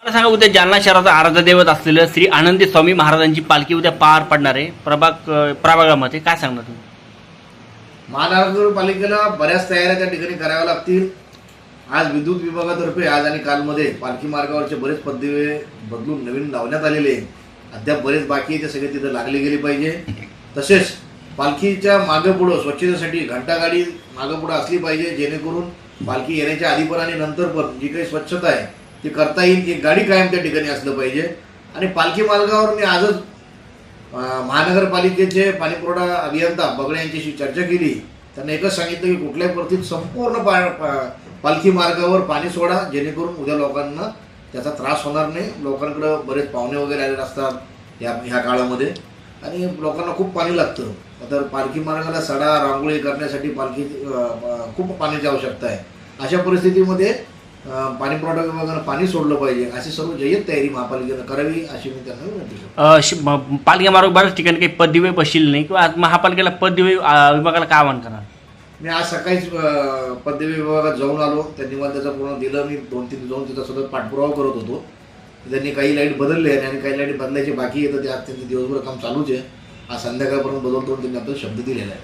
मला सांगा, उद्या जालना शहराचा आराध्य दैवत असलेलं श्री आनंदी स्वामी महाराजांची पालखी उद्या पार पडणार आहे प्रभागामध्ये. काय सांगणार तुम्ही? महानगरपालिकेला बऱ्याच तयाऱ्या त्या ठिकाणी कराव्या लागतील. आज विद्युत विभागातर्फे आज आणि कालमध्ये पालखी मार्गावरचे बरेच पदवे बदलून नवीन लावण्यात आलेले, अद्याप बरेच बाकी आहे, ते सगळे तिथे लागले गेले पाहिजे. तसेच पालखीच्या मागे पुढं स्वच्छतेसाठी घंटागाडी मागे पुढं असली पाहिजे, जेणेकरून पालखी येण्याच्या आधी पण आणि नंतर पण जी काही स्वच्छता आहे ती करता येईल. एक गाडी कायम त्या ठिकाणी असलं पाहिजे. आणि पालखी मार्गावर मी आजच महानगरपालिकेचे पाणीपुरवठा अभियंता बगडे यांच्याशी चर्चा केली. त्यांना एकच सांगितलं की कुठल्याही परिस्थितीत संपूर्ण पालखी मार्गावर पाणी सोडा, जेणेकरून उद्या लोकांना त्याचा त्रास होणार नाही. लोकांकडे बरेच पाहुणे वगैरे आलेले असतात ह्या काळामध्ये आणि लोकांना खूप पाणी लागतं. तर पालखी मार्गाला सडा रांगोळी करण्यासाठी खूप पाण्याची आवश्यकता आहे. अशा परिस्थितीमध्ये पाणीपुरवठा विभागानं पाणी सोडलं पाहिजे, अशी सर्व जय्यत तयारी महापालिकेनं करावी अशी मी त्यांना विनंती करतो. पालखी मार्ग बऱ्याच ठिकाणी काही पददिवे बसले नाही किंवा आज महापालिकेला पददिवे विभागाला काय आवाहन करणार? मी आज सकाळीच पदवी विभागात जाऊन आलो. त्यांनी मला त्याचं पूर्ण दिलं. मी 2-3 जाऊन तिथं सतत पाठपुरावा करत होतो. त्यांनी काही लाईट बदलले आणि काही लाईट बदलायचे बाकी येतं, ते आज त्यांचं दिवसभर काम चालूच आहे. आज संध्याकाळपर्यंत बदलतो त्यांनी आपल्याला शब्द दिलेला आहे.